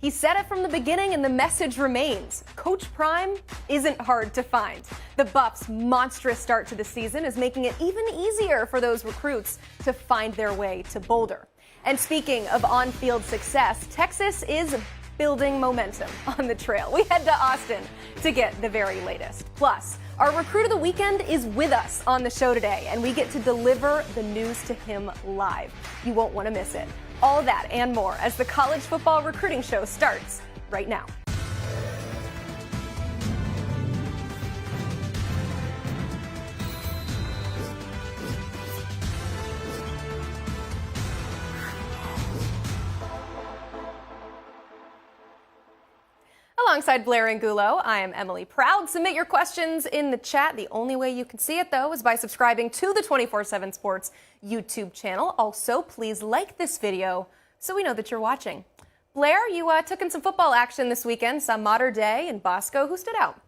He said it from the beginning, and the message remains. Coach Prime isn't hard to find. The Buffs' monstrous start to the season is making it even easier for those recruits to find their way to Boulder. And speaking of on-field success, Texas is building momentum on the trail. We head to Austin to get the very latest. Plus, our recruit of the weekend is with us on the show today, and we get to deliver the news to him live. You won't want to miss it. All that and more as the college football recruiting show starts right now. Alongside Blair Angulo, I am Emily Proud. Submit your questions in the chat. The only way you can see it, though, is by subscribing to the 24/7 Sports YouTube channel. Also, please like this video so we know that you're watching. Blair, you took in some football action this weekend. Saw Mater Dei and Bosco. Who stood out?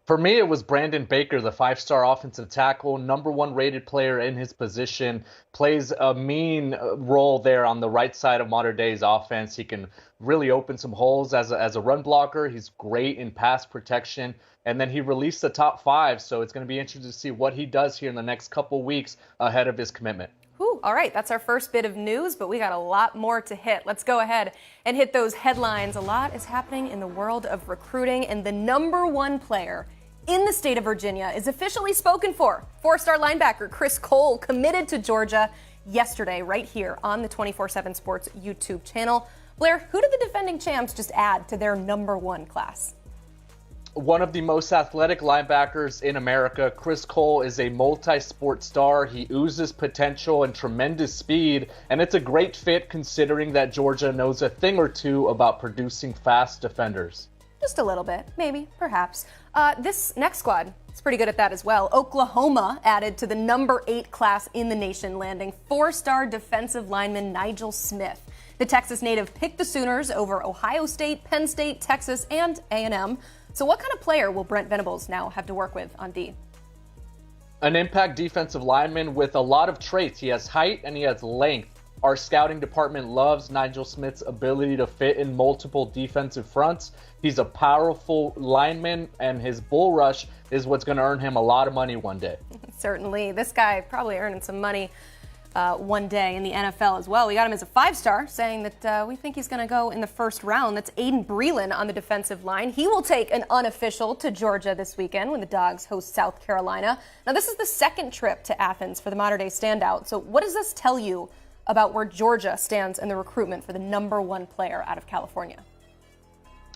For me, it was Brandon Baker, the five-star offensive tackle, #1 rated player in his position, plays a mean role there on the right side of Mater Dei's offense. He can really open some holes as a run blocker. He's great in pass protection. And then he released the top 5, so it's going to be interesting to see what he does here in the next couple weeks ahead of his commitment. Whew, all right, that's our first bit of news, but we got a lot more to hit. Let's go ahead and hit those headlines. A lot is happening in the world of recruiting, and the #1 player in the state of Virginia is officially spoken for. 4-star linebacker Chris Cole committed to Georgia yesterday right here on the 24/7 Sports YouTube channel. Blair, who did the defending champs just add to their #1 class? One of the most athletic linebackers in America. Chris Cole is a multi-sport star. He oozes potential and tremendous speed, and it's a great fit considering that Georgia knows a thing or two about producing fast defenders. Just a little bit, maybe, perhaps. This next squad is pretty good at that as well. Oklahoma added to the #8 class in the nation, landing 4-star defensive lineman Nigel Smith. The Texas native picked the Sooners over Ohio State, Penn State, Texas, and A&M. So what kind of player will Brent Venables now have to work with on D? An impact defensive lineman with a lot of traits. He has height and he has length. Our scouting department loves Nigel Smith's ability to fit in multiple defensive fronts. He's a powerful lineman, and his bull rush is what's going to earn him a lot of money one day. Certainly. This guy probably earning some money one day in the NFL as well. We got him as a 5-star, saying that we think he's going to go in the first round. That's Aiden Breland on the defensive line. He will take an unofficial to Georgia this weekend when the Dogs host South Carolina. Now, this is the second trip to Athens for the Mater Dei standout. So what does this tell you about where Georgia stands in the recruitment for the #1 player out of California?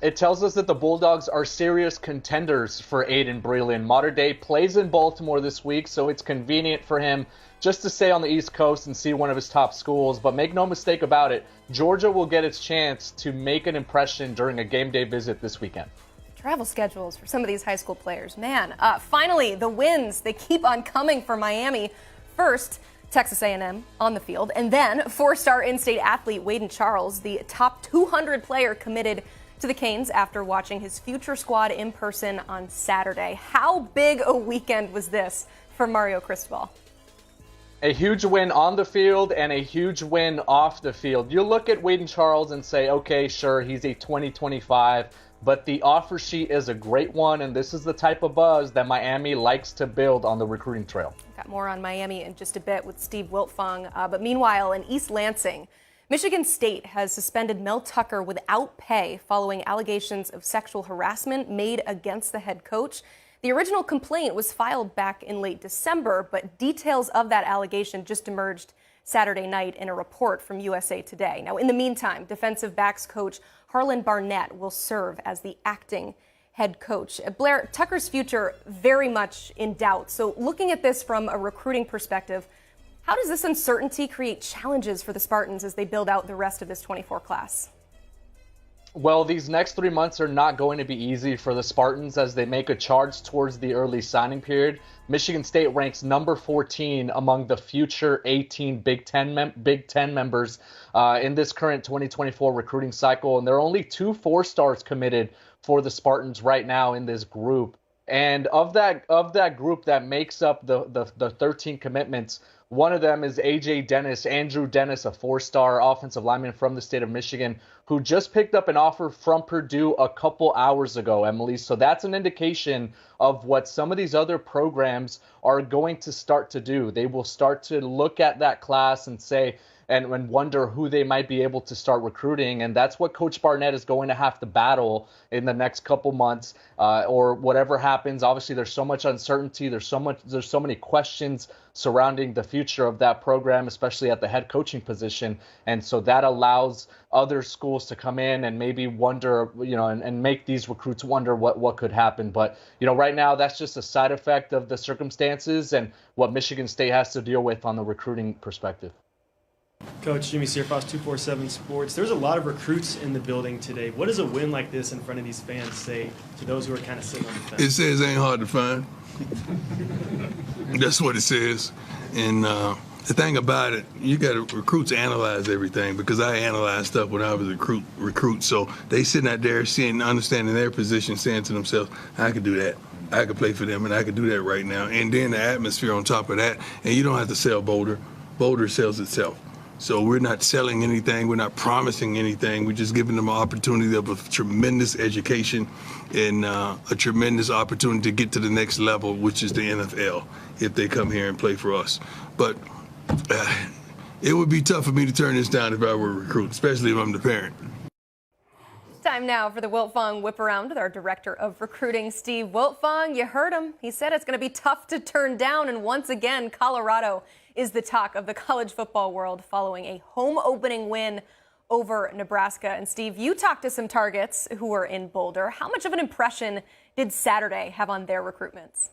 It tells us that the Bulldogs are serious contenders for Aiden Breland. Mater Dei plays in Baltimore this week, so it's convenient for him just to stay on the East Coast and see one of his top schools. But make no mistake about it, Georgia will get its chance to make an impression during a game day visit this weekend. Travel schedules for some of these high school players. Man, finally, the wins, they keep on coming for Miami. First, Texas A&M on the field, and then 4-star in-state athlete Waden Charles, the top 200 player committed to the Canes after watching his future squad in person on Saturday. How big a weekend was this for Mario Cristobal? A huge win on the field and a huge win off the field. You look at Waden Charles and say, okay, sure, he's a 2025, but the offer sheet is a great one, and this is the type of buzz that Miami likes to build on the recruiting trail. Got more on Miami in just a bit with Steve Wiltfong, but meanwhile, in East Lansing, Michigan State has suspended Mel Tucker without pay following allegations of sexual harassment made against the head coach. The original complaint was filed back in late December, but details of that allegation just emerged Saturday night in a report from USA Today. Now, in the meantime, defensive backs coach Harlan Barnett will serve as the acting head coach. Blair, Tucker's future very much in doubt. So looking at this from a recruiting perspective, how does this uncertainty create challenges for the Spartans as they build out the rest of this 24 class? Well, these next 3 months are not going to be easy for the Spartans as they make a charge towards the early signing period. Michigan State ranks number 14 among the future 18 Big Ten members in this current 2024 recruiting cycle, and there are only 2 4-stars committed for the Spartans right now in this group. And of that group that makes up the 13 commitments, One of them is A.J. Dennis, Andrew Dennis, a four-star offensive lineman from the state of Michigan, who just picked up an offer from Purdue a couple hours ago, Emily. So that's an indication of what some of these other programs are going to start to do. They will start to look at that class and say, and wonder who they might be able to start recruiting. And that's what Coach Barnett is going to have to battle in the next couple months, or whatever happens. Obviously, there's so much uncertainty. There's so many questions surrounding the future of that program, especially at the head coaching position. And so that allows other schools to come in and maybe wonder, and make these recruits wonder what could happen. But, right now, that's just a side effect of the circumstances and what Michigan State has to deal with on the recruiting perspective. Coach Jimmy Searfoss, 247 Sports. There's a lot of recruits in the building today. What does a win like this in front of these fans say to those who are kind of sitting on the fence? It says ain't hard to find. That's what it says. And the thing about it, you got to recruits analyze everything, because I analyzed stuff when I was a recruit. So they sitting out there seeing, understanding their position, saying to themselves, I could do that. I could play for them, and I could do that right now. And then the atmosphere on top of that, and you don't have to sell Boulder. Boulder sells itself. So we're not selling anything. We're not promising anything. We're just giving them an opportunity of a tremendous education and a tremendous opportunity to get to the next level, which is the NFL, if they come here and play for us. But it would be tough for me to turn this down if I were a recruit, especially if I'm the parent. Time now for the Wiltfong Whip Around with our Director of Recruiting, Steve Wiltfong. You heard him. He said it's going to be tough to turn down. And once again, Colorado is the talk of the college football world following a home opening win over Nebraska. And Steve, you talked to some targets who were in Boulder. How much of an impression did Saturday have on their recruitments?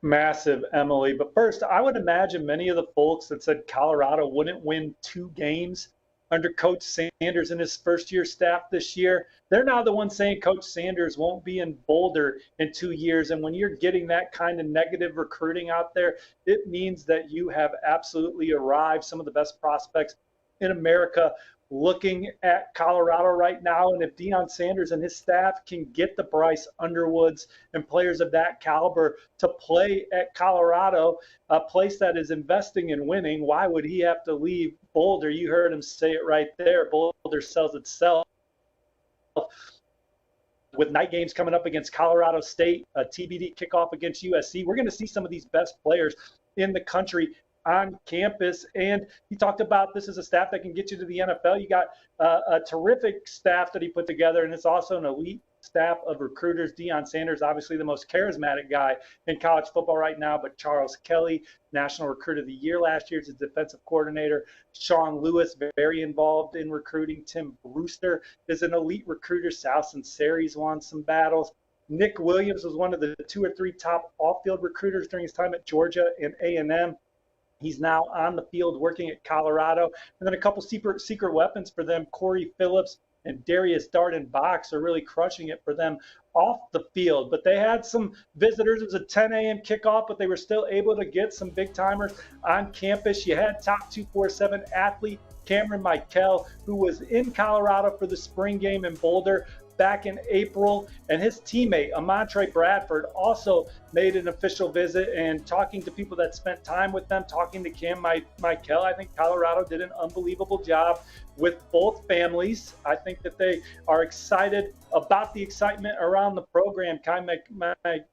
Massive, Emily. But first, I would imagine many of the folks that said Colorado wouldn't win 2 games under Coach Sanders and his first-year staff this year, they're now the ones saying Coach Sanders won't be in Boulder in 2 years. And when you're getting that kind of negative recruiting out there, it means that you have absolutely arrived. Some of the best prospects in America looking at Colorado right now. And if Deion Sanders and his staff can get the Bryce Underwoods and players of that caliber to play at Colorado, a place that is investing in winning, why would he have to leave Boulder? You heard him say it right there. Boulder sells itself. With night games coming up against Colorado State, a TBD kickoff against USC, we're going to see some of these best players in the country on campus. And he talked about this is a staff that can get you to the NFL. You got a terrific staff that he put together, and it's also an elite staff of recruiters. Deion Sanders, obviously the most charismatic guy in college football right now, but Charles Kelly, National Recruiter of the Year last year, is his defensive coordinator. Sean Lewis, very involved in recruiting. Tim Brewster is an elite recruiter. Sal Sinceri's won some battles. Nick Williams was one of the 2 or 3 top off-field recruiters during his time at Georgia and A&M. He's now on the field working at Colorado. And then a couple secret weapons for them, Corey Phillips and Darius Darden-Box, are really crushing it for them off the field. But they had some visitors. It was a 10 a.m. kickoff, but they were still able to get some big-timers on campus. You had top 247 athlete Cameron Michael, who was in Colorado for the spring game in Boulder back in April, and his teammate Amontre Bradford also made an official visit. And talking to people that spent time with them, talking to Cam Michael, I think Colorado did an unbelievable job with both families. I think that they are excited about the excitement around the program. Cam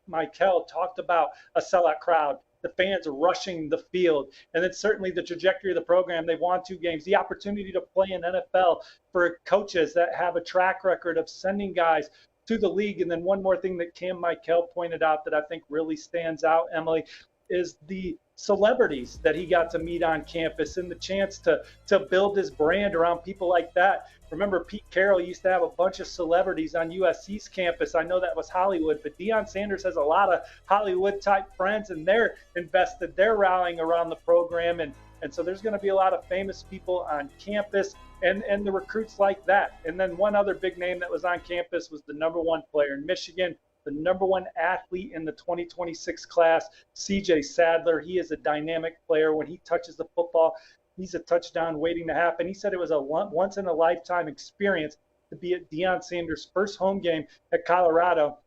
Michael talked about a sellout crowd, the fans rushing the field, and then certainly the trajectory of the program. They've won 2 games, the opportunity to play in NFL for coaches that have a track record of sending guys to the league. And then one more thing that Cam Michael pointed out that I think really stands out, Emily, is the celebrities that he got to meet on campus and the chance to build his brand around people like that. Remember, Pete Carroll used to have a bunch of celebrities on USC's campus. I know that was Hollywood, but Deion Sanders has a lot of Hollywood-type friends, and they're invested. They're rallying around the program, and so there's going to be a lot of famous people on campus and the recruits like that. And then one other big name that was on campus was the #1 player in Michigan, the #1 athlete in the 2026 class, CJ Sadler. He is a dynamic player. When he touches the football, he's a touchdown waiting to happen. He said it was a once-in-a-lifetime experience to be at Deion Sanders' first home game at Colorado.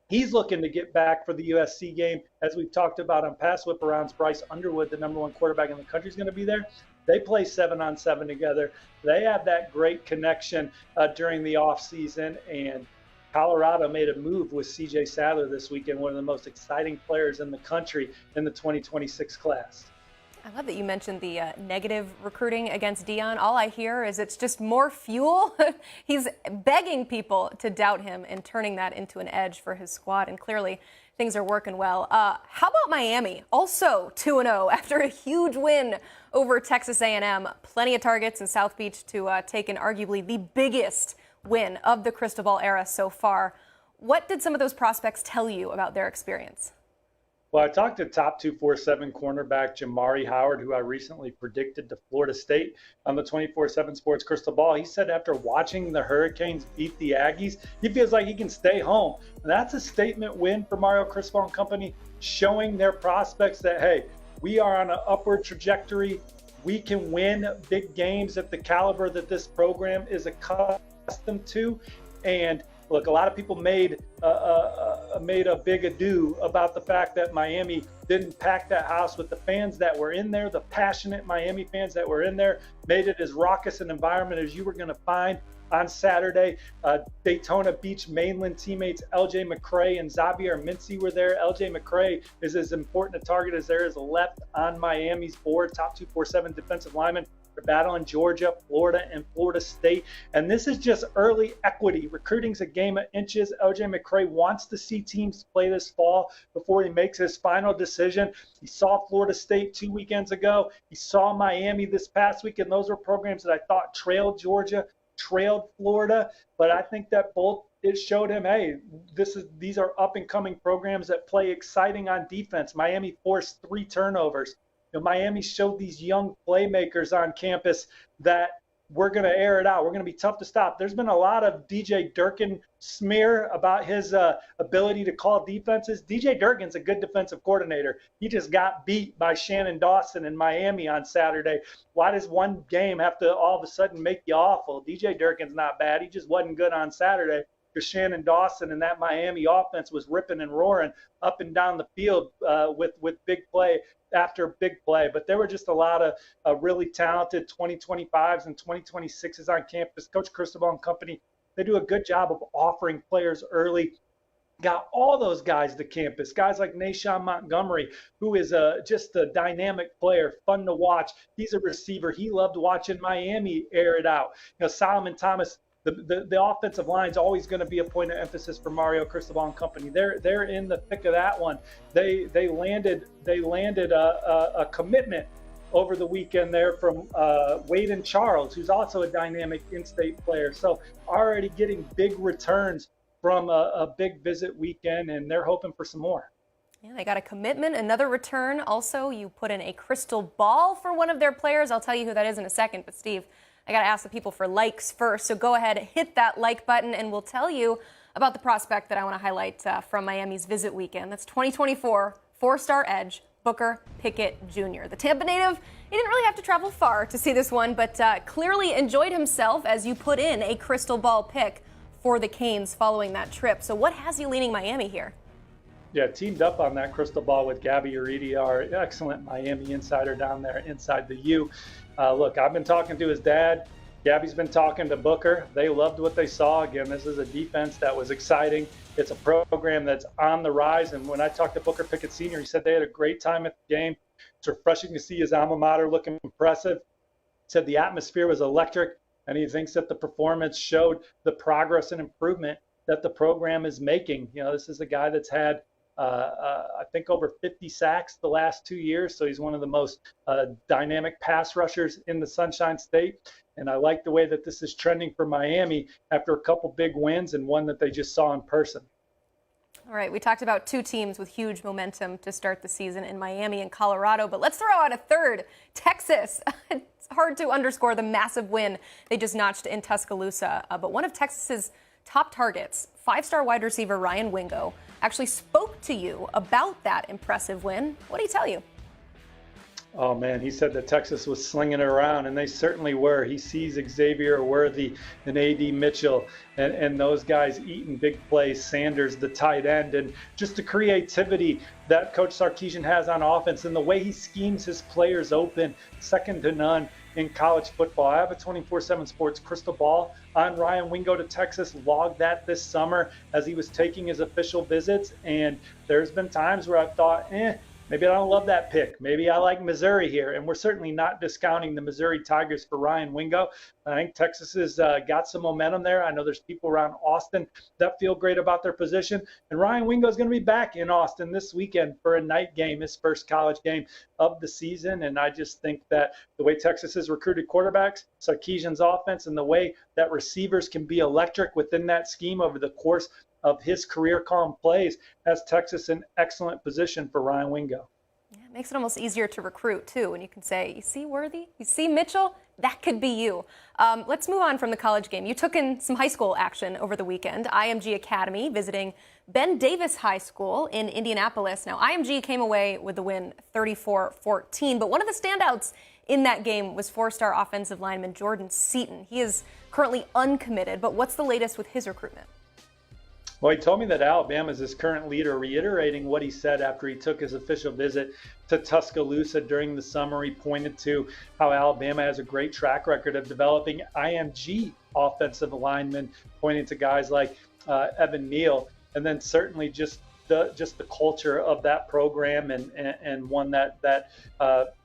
He's looking to get back for the USC game. As we've talked about on past whip-arounds, Bryce Underwood, the #1 quarterback in the country, is going to be there. They play 7-on-7 together. They have that great connection during the offseason. And Colorado made a move with C.J. Sadler this weekend, one of the most exciting players in the country in the 2026 class. I love that you mentioned the negative recruiting against Deion. All I hear is it's just more fuel. He's begging people to doubt him and turning that into an edge for his squad. And clearly things are working well. How about Miami? Also 2-0 after a huge win over Texas A&M. Plenty of targets in South Beach to take in arguably the biggest win of the Cristobal era so far. What did some of those prospects tell you about their experience? Well, I talked to top 247 cornerback Jamari Howard, who I recently predicted to Florida State on the 24/7 Sports Crystal Ball. He said after watching the Hurricanes beat the Aggies, he feels like he can stay home. And that's a statement win for Mario Cristobal and company, showing their prospects that, hey, we are on an upward trajectory. We can win big games at the caliber that this program is accustomed to. And look, a lot of people made a big ado about the fact that Miami didn't pack that house with the fans that were in there. The passionate Miami fans that were in there made it as raucous an environment as you were going to find on Saturday. Daytona Beach mainland teammates LJ McCray and Xavier Mincy were there. LJ McCray is as important a target as there is left on Miami's board. Top 247 defensive lineman. They're battling Georgia, Florida, and Florida State. And this is just early equity. Recruiting's a game of inches. LJ McCray wants to see teams play this fall before he makes his final decision. He saw Florida State 2 weekends ago. He saw Miami this past week, and those were programs that I thought trailed Georgia, trailed Florida. But I think that it showed him, hey, these are up-and-coming programs that play exciting on defense. Miami forced 3 turnovers. Miami showed these young playmakers on campus that we're going to air it out. We're going to be tough to stop. There's been a lot of DJ Durkin smear about his ability to call defenses. DJ Durkin's a good defensive coordinator. He just got beat by Shannon Dawson in Miami on Saturday. Why does one game have to all of a sudden make you awful? DJ Durkin's not bad. He just wasn't good on Saturday. Because Shannon Dawson and that Miami offense was ripping and roaring up and down the field with big play after big play. But there were just a lot of really talented 2025s and 2026s on campus. Coach Cristobal and company, they do a good job of offering players early. Got all those guys to campus, guys like Nashawn Montgomery, who is just a dynamic player, fun to watch. He's a receiver. He loved watching Miami air it out. Solomon Thomas, the offensive line is always going to be a point of emphasis for Mario Cristobal and company. They're in the thick of that one. They landed a commitment over the weekend there from Wade and Charles, who's also a dynamic in-state player. So already getting big returns from a big visit weekend, and they're hoping for some more. Yeah, they got a commitment, another return. Also, you put in a crystal ball for one of their players. I'll tell you who that is in a second, but Steve, I got to ask the people for likes first. So go ahead, hit that like button, and we'll tell you about the prospect that I want to highlight from Miami's visit weekend. That's 2024 4-star edge, Booker Pickett Jr. The Tampa native, he didn't really have to travel far to see this one, but clearly enjoyed himself as you put in a crystal ball pick for the Canes following that trip. So what has you leaning Miami here? Yeah, teamed up on that crystal ball with Gabby Uridi, our excellent Miami insider down there inside the U. Look, I've been talking to his dad. Gabby's been talking to Booker. They loved what they saw. Again, this is a defense that was exciting. It's a program that's on the rise. And when I talked to Booker Pickett Sr., he said they had a great time at the game. It's refreshing to see his alma mater looking impressive. He said the atmosphere was electric, and he thinks that the performance showed the progress and improvement that the program is making. This is a guy that's had I think over 50 sacks the last 2 years. So he's one of the most dynamic pass rushers in the Sunshine State. And I like the way that this is trending for Miami after a couple big wins and one that they just saw in person. All right, we talked about 2 teams with huge momentum to start the season in Miami and Colorado, but let's throw out a third, Texas. It's hard to underscore the massive win they just notched in Tuscaloosa, but one of Texas's top targets, 5-star wide receiver Ryan Wingo, actually spoke to you about that impressive win. What did he tell you? Oh man, he said that Texas was slinging it around, and they certainly were. He sees Xavier Worthy and A.D. Mitchell and those guys eating big plays, Sanders, the tight end, and just the creativity that Coach Sarkisian has on offense and the way he schemes his players open, second to none in college football. I have a 24/7 Sports crystal ball on Ryan Wingo to Texas, logged that this summer as he was taking his official visits, and there's been times where I've thought, maybe I don't love that pick. Maybe I like Missouri here. And we're certainly not discounting the Missouri Tigers for Ryan Wingo. I think Texas has got some momentum there. I know there's people around Austin that feel great about their position. And Ryan Wingo is going to be back in Austin this weekend for a night game, his first college game of the season. And I just think that the way Texas has recruited quarterbacks, Sarkisian's offense, and the way that receivers can be electric within that scheme over the course of his career calling plays has Texas in excellent position for Ryan Wingo. Yeah, it makes it almost easier to recruit, too, when you can say, you see Worthy, you see Mitchell, that could be you. Let's move on from the college game. You took in some high school action over the weekend. IMG Academy visiting Ben Davis High School in Indianapolis. Now, IMG came away with the win 34-14, but one of the standouts in that game was four-star offensive lineman Jordan Seaton. He is currently uncommitted, but what's the latest with his recruitment? Well, he told me that Alabama is his current leader, reiterating what he said after he took his official visit to Tuscaloosa during the summer. He pointed to how Alabama has a great track record of developing IMG offensive linemen, pointing to guys like Evan Neal, and then certainly just the culture of that program and one that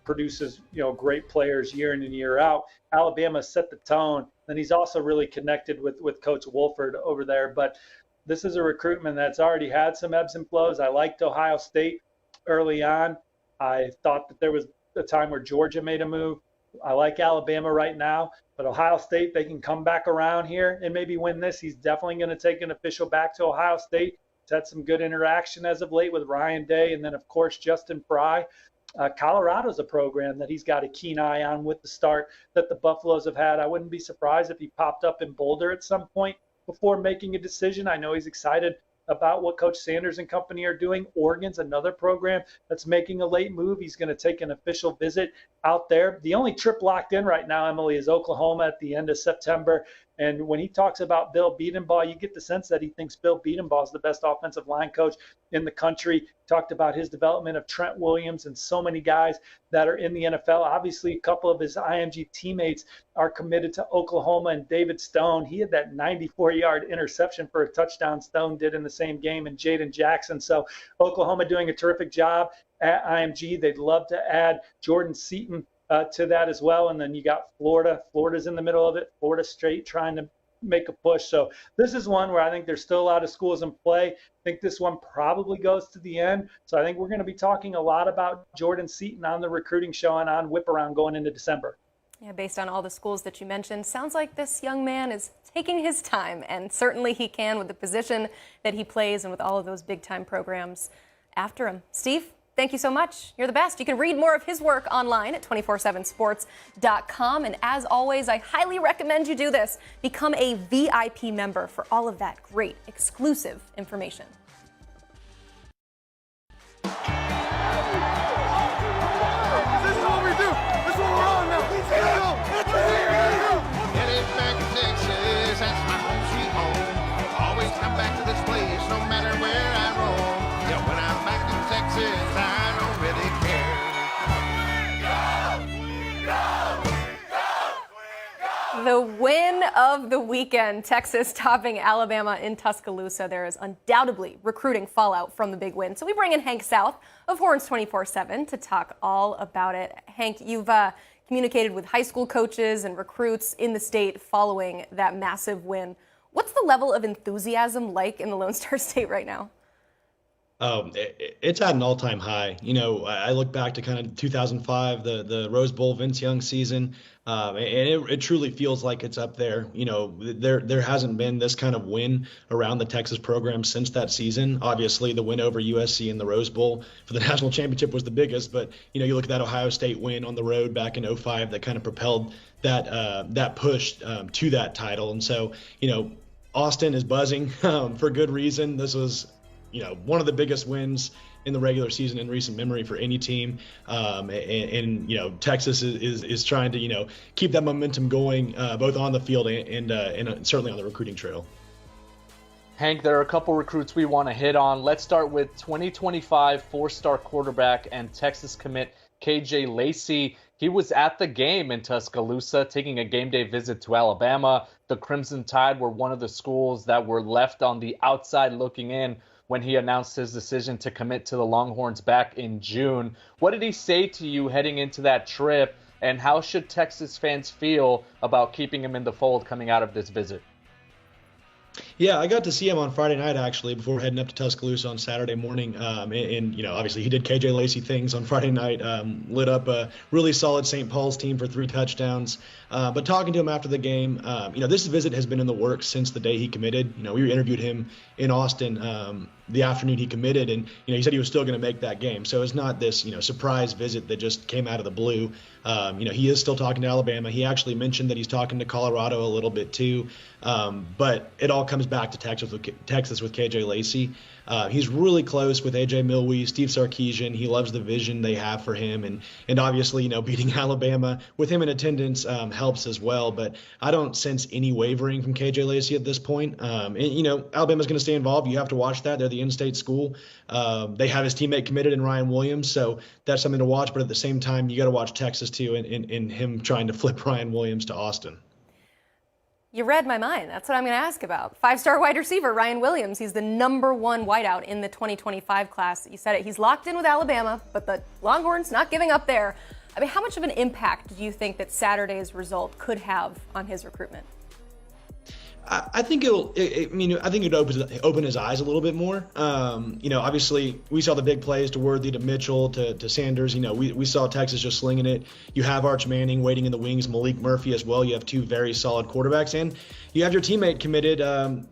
produces great players year in and year out. Alabama set the tone, and he's also really connected with Coach Wolford over there. But this is a recruitment that's already had some ebbs and flows. I liked Ohio State early on. I thought that there was a time where Georgia made a move. I like Alabama right now, but Ohio State, they can come back around here and maybe win this. He's definitely going to take an official back to Ohio State. He's had some good interaction as of late with Ryan Day and then, of course, Justin Fry. Colorado's a program that he's got a keen eye on with the start that the Buffaloes have had. I wouldn't be surprised if he popped up in Boulder at some point before making a decision. I know he's excited about what Coach Sanders and company are doing. Oregon's another program that's making a late move. He's going to take an official visit out there. The only trip locked in right now, Emily, is Oklahoma at the end of September. And when he talks about Bill Bedenbaugh, you get the sense that he thinks Bill Bedenbaugh is the best offensive line coach in the country. He talked about his development of Trent Williams and so many guys that are in the NFL. Obviously, a couple of his IMG teammates are committed to Oklahoma, and David Stone, he had that 94-yard interception for a touchdown Stone did in the same game, and Jaden Jackson. So Oklahoma doing a terrific job at IMG. They'd love to add Jordan Seaton to that as well. And then you got Florida. Florida's in the middle of it. Florida State trying to make a push. So this is one where I think there's still a lot of schools in play. I think this one probably goes to the end. So I think we're going to be talking a lot about Jordan Seaton on the recruiting show and on Whip Around going into December. Yeah, based on all the schools that you mentioned, sounds like this young man is taking his time, and certainly he can with the position that he plays and with all of those big-time programs after him. Steve, thank you so much. You're the best. You can read more of his work online at 247sports.com. And as always, I highly recommend you do this. Become a VIP member for all of that great exclusive information. This is what we do. This is what we're on now. Let's go. Headed back to Texas, that's my home sweet home. Always come back to this place, no matter where I roam. Yeah, when I'm back in Texas, I don't really care. The win of the weekend, Texas topping Alabama in Tuscaloosa. There is undoubtedly recruiting fallout from the big win. So we bring in Hank South of Horns247 to talk all about it. Hank, you've communicated with high school coaches and recruits in the state following that massive win. What's the level of enthusiasm like in the Lone Star State right now? It's at an all-time high. You know, I look back to kind of 2005, the Rose Bowl Vince Young season, and it truly feels like it's up there. You know, there hasn't been this kind of win around the Texas program since that season. Obviously, the win over USC in the Rose Bowl for the national championship was the biggest, but you know, you look at that Ohio State win on the road back in 2005 that kind of propelled that push to that title. And so, you know, Austin is buzzing for good reason. This was, you know, one of the biggest wins in the regular season in recent memory for any team. And you know, Texas is trying to, you know, keep that momentum going both on the field and certainly on the recruiting trail. Hank, there are a couple recruits we want to hit on. Let's start with 2025 four-star quarterback and Texas commit KJ Lacey. He was at the game in Tuscaloosa, taking a game day visit to Alabama. The Crimson Tide were one of the schools that were left on the outside looking in when he announced his decision to commit to the Longhorns back in June. What did he say to you heading into that trip, and how should Texas fans feel about keeping him in the fold coming out of this visit? Yeah, I got to see him on Friday night, actually, before heading up to Tuscaloosa on Saturday morning. And you know, obviously he did KJ Lacey things on Friday night, lit up a really solid St. Paul's team for 3 touchdowns. But talking to him after the game, you know, this visit has been in the works since the day he committed. You know, we interviewed him in Austin the afternoon he committed, and, you know, he said he was still going to make that game. So it's not this, you know, surprise visit that just came out of the blue. You know, he is still talking to Alabama. He actually mentioned that he's talking to Colorado a little bit too. But it all comes back to Texas with KJ Lacey. He's really close with AJ Milwee, Steve Sarkisian. He loves the vision they have for him, and obviously, you know, beating Alabama with him in attendance helps as well. But I don't sense any wavering from KJ Lacey at this point. And, you know, Alabama's going to stay involved. You have to watch that. They're the in-state school. They have his teammate committed in Ryan Williams, so that's something to watch. But at the same time, you got to watch Texas too, in him trying to flip Ryan Williams to Austin. You read my mind. That's what I'm going to ask about. 5-star wide receiver Ryan Williams. He's the #1 wideout in the 2025 class. You said it. He's locked in with Alabama, but the Longhorns not giving up there. I mean, how much of an impact do you think that Saturday's result could have on his recruitment? I think I think it open his eyes a little bit more. You know, obviously we saw the big plays to Worthy, to Mitchell, to Sanders. You know, we saw Texas just slinging it. You have Arch Manning waiting in the wings, Malik Murphy as well. You have 2 very solid quarterbacks, and you have your teammate committed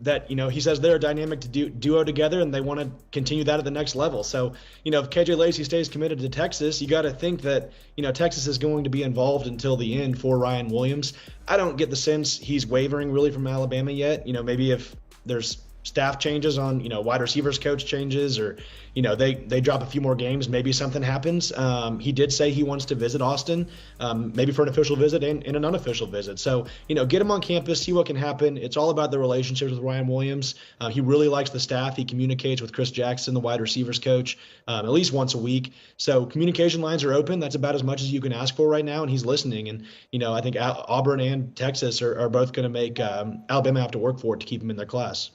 that, you know, he says they're a dynamic duo together, and they want to continue that at the next level. So, you know, if KJ Lacey stays committed to Texas, you got to think that, you know, Texas is going to be involved until the end for Ryan Williams. I don't get the sense he's wavering really from Alabama yet. You know, maybe if there's staff changes on, you know, wide receivers coach changes, or, you know, they drop a few more games, maybe something happens. He did say he wants to visit Austin, maybe for an official visit and an unofficial visit. So, you know, get him on campus, see what can happen. It's all about the relationships with Ryan Williams. He really likes the staff. He communicates with Chris Jackson, the wide receivers coach, at least once a week. So communication lines are open. That's about as much as you can ask for right now, and he's listening. And, you know, I think Auburn and Texas are both going to make Alabama have to work for it to keep him in their class.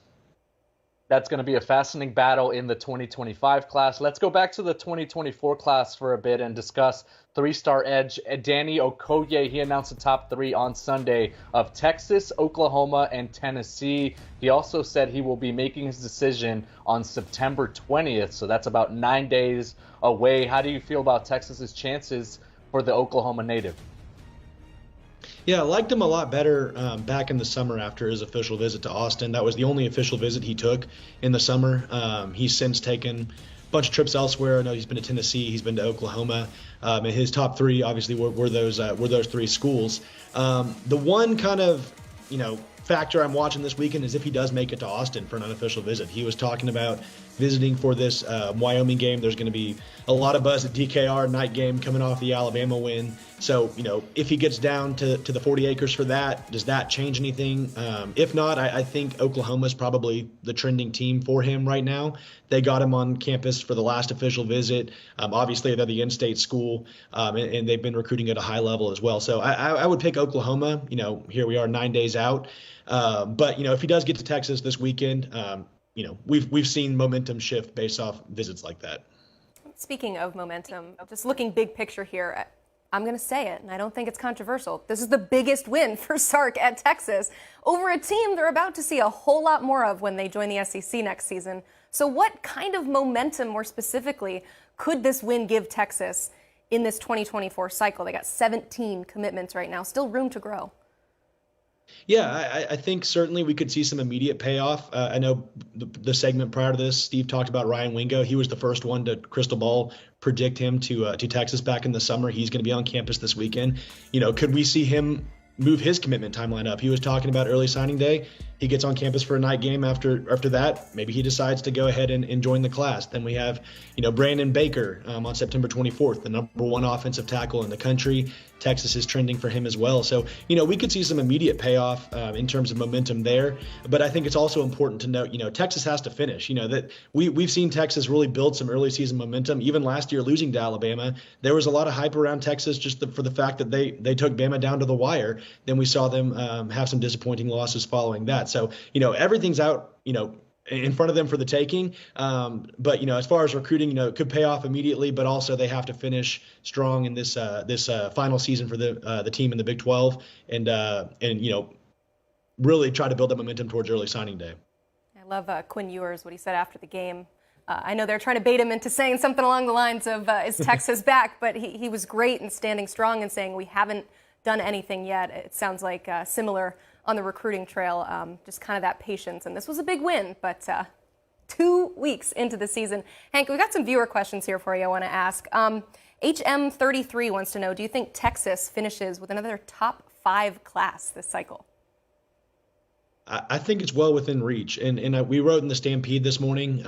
That's going to be a fascinating battle in the 2025 class. Let's go back to the 2024 class for a bit and discuss 3-star edge Danny Okoye. He announced the top 3 on Sunday of Texas, Oklahoma, and Tennessee. He also said he will be making his decision on September 20th, so that's about 9 days away. How do you feel about Texas's chances for the Oklahoma native? Yeah, I liked him a lot better back in the summer after his official visit to Austin. That was the only official visit he took in the summer. He's since taken a bunch of trips elsewhere. I know he's been to Tennessee, he's been to Oklahoma, and his top 3 obviously were those 3 schools. The one kind of, you know, factor I'm watching this weekend is if he does make it to Austin for an unofficial visit. He was talking about visiting for this Wyoming game. There's going to be a lot of buzz at DKR night game coming off the Alabama win. So, you know, if he gets down to the 40 acres for that, does that change anything? If not, I think Oklahoma's probably the trending team for him right now. They got him on campus for the last official visit. Obviously, they're the in-state school, and they've been recruiting at a high level as well. So I would pick Oklahoma. You know, here we are 9 days out. But, you know, if he does get to Texas this weekend, you know, we've seen momentum shift based off visits like that. Speaking of momentum, just looking big picture here, I'm going to say it, and I don't think it's controversial. This is the biggest win for Sark at Texas over a team they're about to see a whole lot more of when they join the SEC next season. So what kind of momentum, more specifically, could this win give Texas in this 2024 cycle? They got 17 commitments right now, still room to grow. Yeah, I think certainly we could see some immediate payoff. I know the segment prior to this, Steve talked about Ryan Wingo. He was the first one to crystal ball predict him to Texas back in the summer. He's going to be on campus this weekend. You know, could we see him move his commitment timeline up? He was talking about early signing day. he gets on campus for a night game. After that, maybe he decides to go ahead and join the class. Then we have, Brandon Baker on September 24th, the #1 offensive tackle in the country. Texas is trending for him as well. So, we could see some immediate payoff in terms of momentum there. But I think it's also important to note, Texas has to finish. That we've seen Texas really build some early season momentum. Even last year, losing to Alabama, there was a lot of hype around Texas just for the fact that they took Bama down to the wire. Then we saw them have some disappointing losses following that. So, everything's out, in front of them for the taking. But, as far as recruiting, it could pay off immediately, but also they have to finish strong in this final season for the team in the Big 12 and really try to build that momentum towards early signing day. I love Quinn Ewers, what he said after the game. I know they're trying to bait him into saying something along the lines of, is Texas back? But he was great in standing strong and saying, we haven't done anything yet. It sounds like similar on the recruiting trail, just kind of that patience. And this was a big win, but 2 weeks into the season. Hank, we got some viewer questions here for you I want to ask. HM33 wants to know, do you think Texas finishes with another top 5 class this cycle? I think it's well within reach. And we wrote in the Stampede this morning,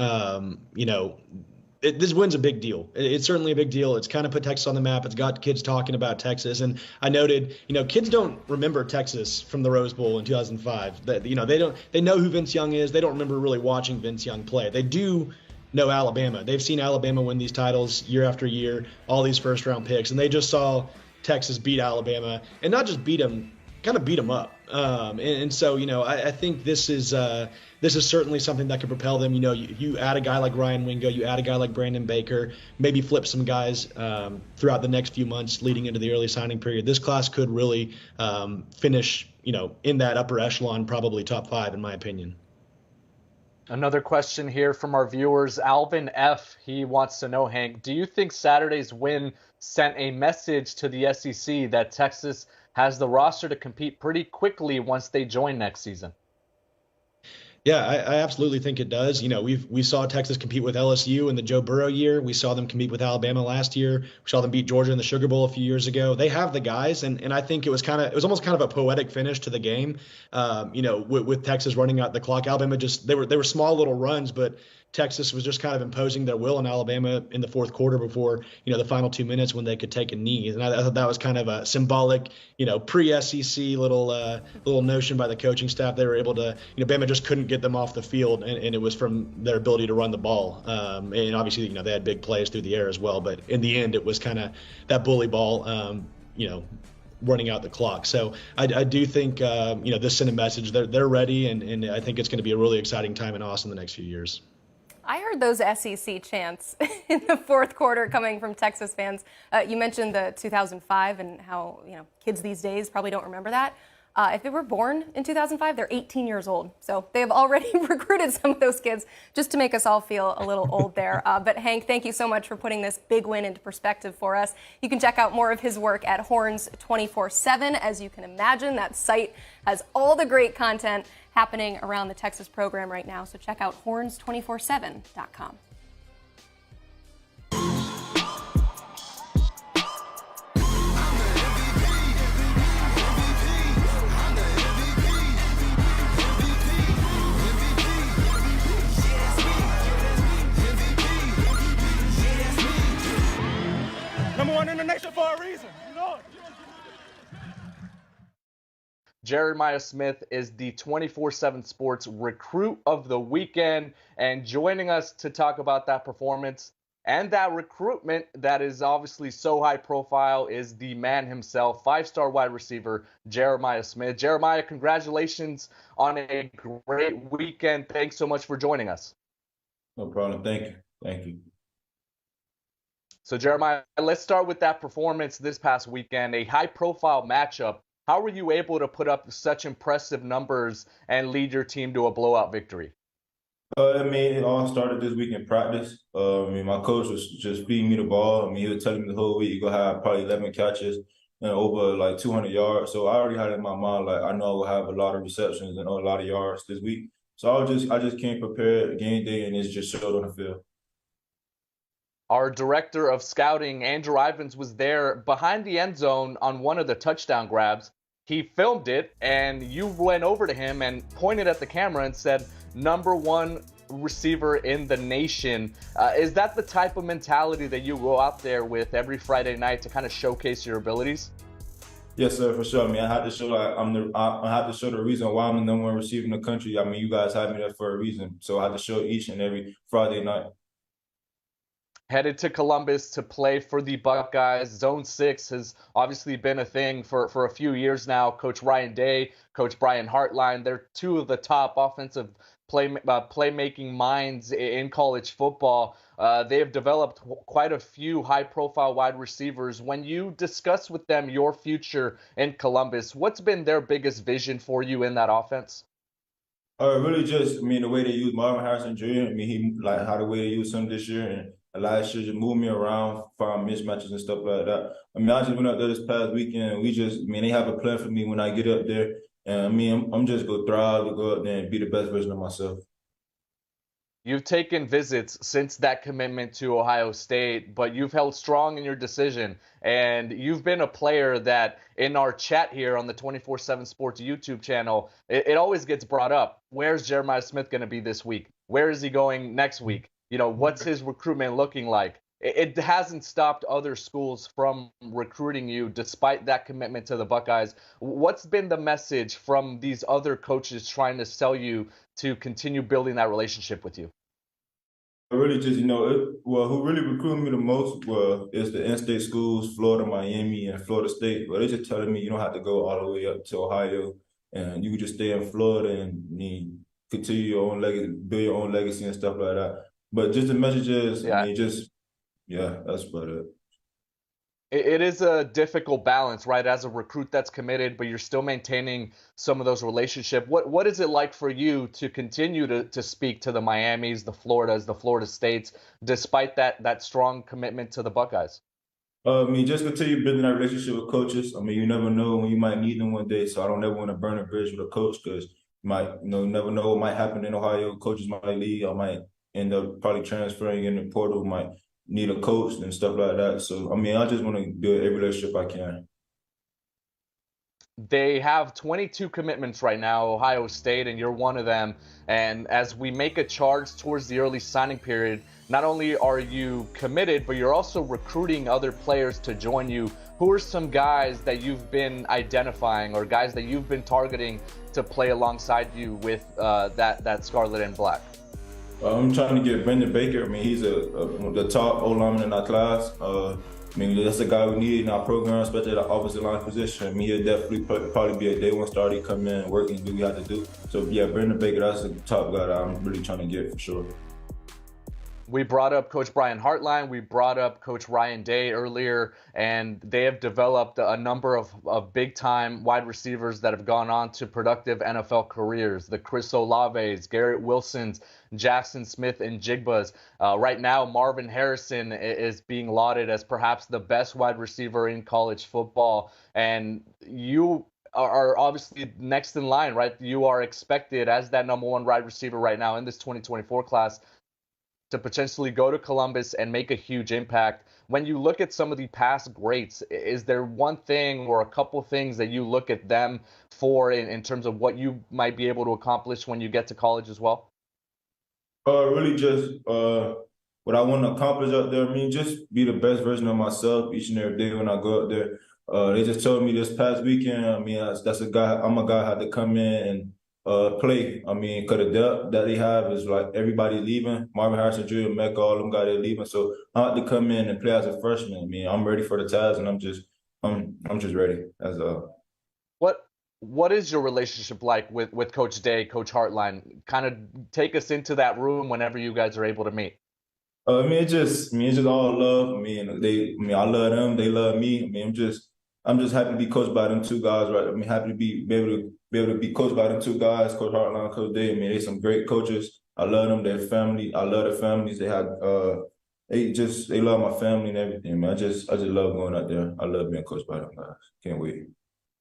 this win's a big deal. It's certainly a big deal. It's kind of put Texas on the map. It's got kids talking about Texas. And I noted, kids don't remember Texas from the Rose Bowl in 2005. They know who Vince Young is. They don't remember really watching Vince Young play. They do know Alabama. They've seen Alabama win these titles year after year, all these first-round picks. And they just saw Texas beat Alabama, and not just beat them, kind of beat them up. And so, I think this is certainly something that could propel them. You add a guy like Ryan Wingo, you add a guy like Brandon Baker, maybe flip some guys throughout the next few months leading into the early signing period. This class could really finish, in that upper echelon, probably top 5, in my opinion. Another question here from our viewers, Alvin F. He wants to know, Hank, do you think Saturday's win sent a message to the SEC that Texas has the roster to compete pretty quickly once they join next season? Yeah, I absolutely think it does. We saw Texas compete with LSU in the Joe Burrow year. We saw them compete with Alabama last year. We saw them beat Georgia in the Sugar Bowl a few years ago. They have the guys, and I think it was almost kind of a poetic finish to the game. With Texas running out the clock. Alabama they were small little runs, but Texas was just kind of imposing their will on Alabama in the fourth quarter before, the final 2 minutes when they could take a knee. And I thought that was kind of a symbolic, pre-SEC little notion by the coaching staff. They were able to, Bama just couldn't get them off the field, and it was from their ability to run the ball. And obviously, they had big plays through the air as well. But in the end, it was kind of that bully ball, running out the clock. So I do think, this sent a message. They're ready, and I think it's going to be a really exciting time in Austin the next few years. I heard those SEC chants in the fourth quarter coming from Texas fans. You mentioned the 2005 and how, kids these days probably don't remember that. If they were born in 2005, they're 18 years old. So they have already recruited some of those kids just to make us all feel a little old there. But Hank, thank you so much for putting this big win into perspective for us. You can check out more of his work at Horns247. As you can imagine, that site has all the great content happening around the Texas program right now. So check out Horns247.com. #1 in the nation for a reason. Jeremiah Smith is the 24/7 Sports Recruit of the Weekend, and joining us to talk about that performance and that recruitment that is obviously so high profile is the man himself, 5-star wide receiver Jeremiah Smith. Jeremiah, congratulations on a great weekend. Thanks so much for joining us. No problem. Thank you. So Jeremiah, let's start with that performance this past weekend, a high-profile matchup. How were you able to put up such impressive numbers and lead your team to a blowout victory? It all started this week in practice. My coach was just feeding me the ball. He was telling me the whole week you're going to have probably 11 catches and over 200 yards. So I already had it in my mind, I know I will have a lot of receptions and a lot of yards this week. So I just came prepared game day, and it's just showed on the field. Our director of scouting, Andrew Ivins, was there behind the end zone on one of the touchdown grabs. he filmed it, and you went over to him and pointed at the camera and said, #1 receiver in the nation. Is that the type of mentality that you go out there with every Friday night to kind of showcase your abilities? Yes, sir, for sure. I mean, I had to show I had to show the reason why I'm the #1 receiver in the country. I mean, you guys had me there for a reason, so I had to show each and every Friday night. Headed to Columbus to play for the Buckeyes. Zone 6 has obviously been a thing for a few years now. Coach Ryan Day, Coach Brian Hartline, they're two of the top offensive playmaking minds in college football. They have developed quite a few high-profile wide receivers. When you discuss with them your future in Columbus, what's been their biggest vision for you in that offense? Really just, I mean, the way they use Marvin Harrison Jr. I mean, he like how the way they use him this year and last year just moved me around, find mismatches and stuff like that. I mean, I just went up there this past weekend. And I mean, they have a plan for me when I get up there. And I mean, I'm just going to thrive to go up there and be the best version of myself. You've taken visits since that commitment to Ohio State, but you've held strong in your decision. And you've been a player that in our chat here on the 24/7 Sports YouTube channel, it always gets brought up. Where's Jeremiah Smith going to be this week? Where is he going next week? You know, what's his recruitment looking like? It hasn't stopped other schools from recruiting you despite that commitment to the Buckeyes. What's been the message from these other coaches trying to sell you to continue building that relationship with you? Really just, who really recruited me the most is the in-state schools, Florida, Miami, and Florida State. But they just telling me you don't have to go all the way up to Ohio, and you can just stay in Florida and continue your own legacy, build your own legacy and stuff like that. But just the messages, that's about it. It is a difficult balance, right? As a recruit that's committed, but you're still maintaining some of those relationships. What is it like for you to continue to speak to the Miamis, the Floridas, the Florida States, despite that strong commitment to the Buckeyes? I mean, just continue building that relationship with coaches. I mean, you never know when you might need them one day, so I don't ever want to burn a bridge with a coach because you never know what might happen in Ohio. Coaches might leave. I might end up probably transferring in the portal, might need a coach and stuff like that. So, I mean, I just want to build every relationship I can. They have 22 commitments right now, Ohio State, and you're one of them. And as we make a charge towards the early signing period, not only are you committed, but you're also recruiting other players to join you. Who are some guys that you've been identifying or guys that you've been targeting to play alongside you with that Scarlet and Black? I'm trying to get Brendan Baker. I mean, he's the top O-lineman in our class. I mean, that's the guy we need in our program, especially at the offensive line position. I mean, he'll definitely probably be a day one starter. He come in, work, and do what we have to do. So, yeah, Brendan Baker, that's the top guy that I'm really trying to get for sure. We brought up Coach Brian Hartline. We brought up Coach Ryan Day earlier, and they have developed a number of big-time wide receivers that have gone on to productive NFL careers. The Chris Olaves, Garrett Wilsons, Jackson Smith, and Jigbas. Right now, Marvin Harrison is being lauded as perhaps the best wide receiver in college football, and you are obviously next in line, right? You are expected as that #1 wide receiver right now in this 2024 class to potentially go to Columbus and make a huge impact. When you look at some of the past greats, is there one thing or a couple things that you look at them for in terms of what you might be able to accomplish when you get to college as well? Really just what I want to accomplish up there. I mean, just be the best version of myself each and every day when I go up there. They just told me this past weekend, I mean, that's a guy, I'm a guy who had to come in and play. I mean, because the depth that they have is like everybody leaving. Marvin Harrison Jr., Mecca, all them guys are leaving. So I had to come in and play as a freshman. I mean, I'm ready for the task, and I'm just ready as a. What is your relationship like with Coach Day, Coach Hartline? Kind of take us into that room whenever you guys are able to meet. I mean, it's just all love. I love them. They love me. I mean, I'm just happy to be coached by them two guys, right? I mean, happy to be able to be coached by them two guys, Coach Hartline, Coach Day. I mean, they're some great coaches. I love them. Their family. I love their families. They love my family and everything. Man, I just love going out there. I love being coached by them guys. Can't wait.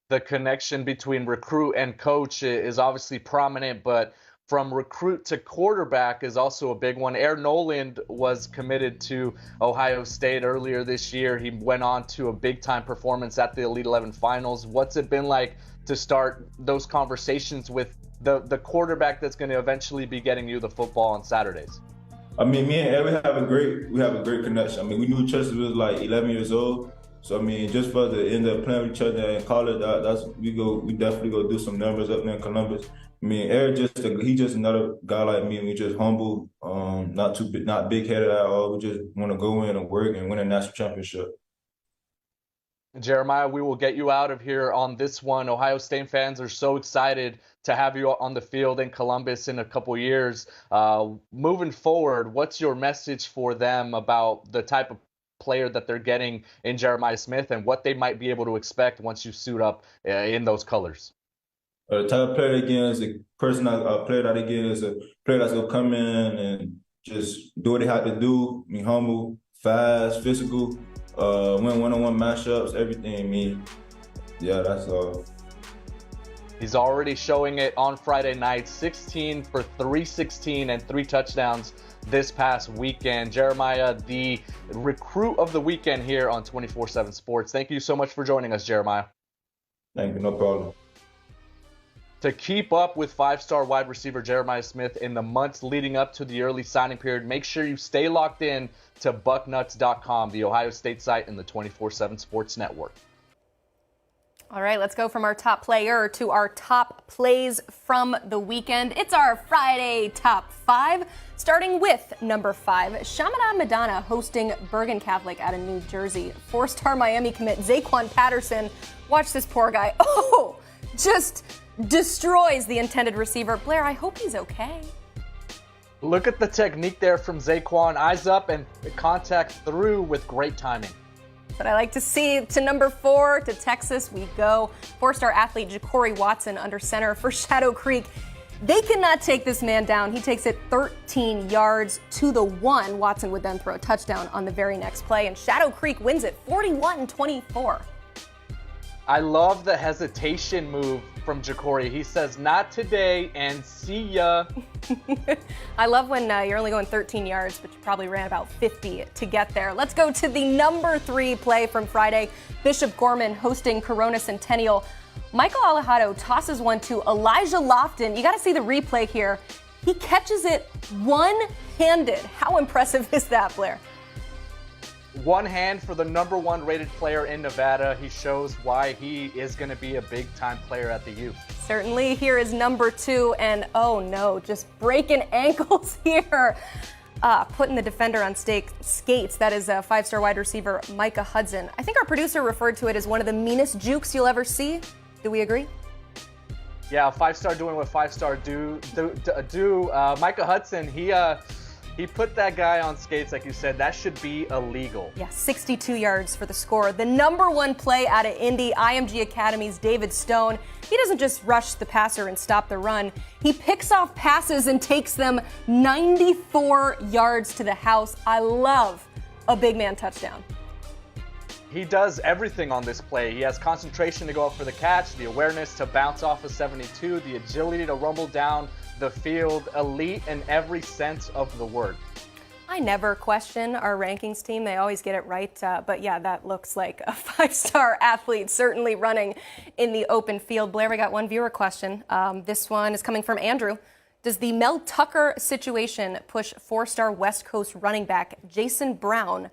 The connection between recruit and coach is obviously prominent, but from recruit to quarterback is also a big one. Air Noland was committed to Ohio State earlier this year. He went on to a big-time performance at the Elite 11 finals. What's it been like to start those conversations with the quarterback that's going to eventually be getting you the football on Saturdays? I mean, me and Ed, we have a great connection. I mean, we knew each other since we was like 11 years old. So I mean, just for the end up playing with each other in college, we definitely go do some numbers up there in Columbus. I mean, Eric he just another guy like me. We just humble, not big headed at all. We just want to go in and work and win a national championship. Jeremiah, we will get you out of here on this one. Ohio State fans are so excited to have you on the field in Columbus in a couple years. Moving forward, what's your message for them about the type of player that they're getting in Jeremiah Smith and what they might be able to expect once you suit up in those colors? The type of player again is a person player that again is a player that's gonna come in and just do what they have to do. I mean, humble, fast, physical, win one-on-one matchups, everything. I mean, yeah, that's all. He's already showing it on Friday night, 16 for 316 and 3 touchdowns this past weekend. Jeremiah, the recruit of the weekend here on 24/7 Sports. Thank you so much for joining us, Jeremiah. Thank you, no problem. To keep up with 5-star wide receiver Jeremiah Smith in the months leading up to the early signing period, make sure you stay locked in to bucknuts.com, the Ohio State site and the 24/7 Sports Network. All right, let's go from our top player to our top plays from the weekend. It's our Friday top 5, starting with number 5, Chaminade Madonna hosting Bergen Catholic out of New Jersey. 4-star Miami commit Zaquan Patterson. Watch this poor guy. Oh, just destroys the intended receiver. Blair, I hope he's okay. Look at the technique there from Zaquan. Eyes up and contact through with great timing. But I like to see. To number 4, to Texas we go. 4-star athlete Ja'Cory Watson under center for Shadow Creek. They cannot take this man down. He takes it 13 yards to the 1. Watson would then throw a touchdown on the very next play, and Shadow Creek wins it 41-24. I love the hesitation move from Ja'Cory. He says, not today, and see ya. I love when you're only going 13 yards, but you probably ran about 50 to get there. Let's go to the number 3 play from Friday. Bishop Gorman hosting Corona Centennial. Michael Alejado tosses one to Elijah Lofton. You got to see the replay here. He catches it one-handed. How impressive is that, Blair? One hand for the number 1 rated player in Nevada. He shows why he is going to be a big-time player at the U. Certainly. Here is number 2, and oh no, just breaking ankles here. Putting the defender on skates. That is a 5-star wide receiver, Micah Hudson. I think our producer referred to it as one of the meanest jukes you'll ever see. Do we agree? Yeah, 5-star doing what 5-star do. Micah Hudson, he put that guy on skates, like you said. That should be illegal. Yeah, 62 yards for the score. The number 1 play out of Indy, IMG Academy's David Stone. He doesn't just rush the passer and stop the run. He picks off passes and takes them 94 yards to the house. I love a big man touchdown. He does everything on this play. He has concentration to go up for the catch, the awareness to bounce off of 72, the agility to rumble down the field. Elite in every sense of the word. I never question our rankings team. They always get it right. But yeah, that looks like a 5-star athlete certainly running in the open field. Blair, we got one viewer question. This one is coming from Andrew. Does the Mel Tucker situation push 4-star West Coast running back Jason Brown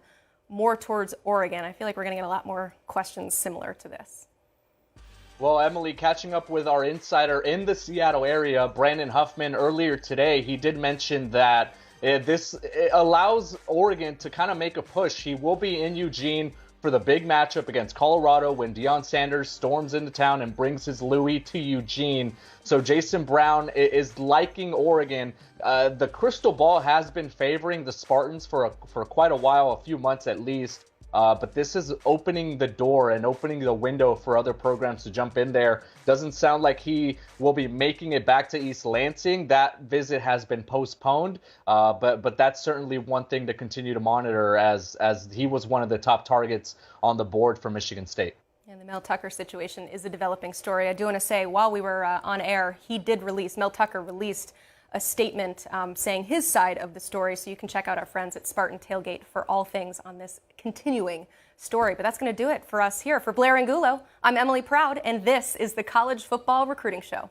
more towards Oregon? I feel like we're going to get a lot more questions similar to this. Well, Emily, catching up with our insider in the Seattle area, Brandon Huffman, earlier today, he did mention that this allows Oregon to kind of make a push. He will be in Eugene for the big matchup against Colorado when Deion Sanders storms into town and brings his Louis to Eugene. So Jason Brown is liking Oregon. The crystal ball has been favoring the Spartans for quite a while, a few months at least. But this is opening the door and opening the window for other programs to jump in there. Doesn't sound like he will be making it back to East Lansing. That visit has been postponed, but that's certainly one thing to continue to monitor as he was one of the top targets on the board for Michigan State. And the Mel Tucker situation is a developing story. I do want to say, while we were on air, Mel Tucker released a statement saying his side of the story. So you can check out our friends at Spartan Tailgate for all things on this continuing story. But that's going to do it for us here. For Blair Angulo, I'm Emily Proud, and this is the College Football Recruiting Show.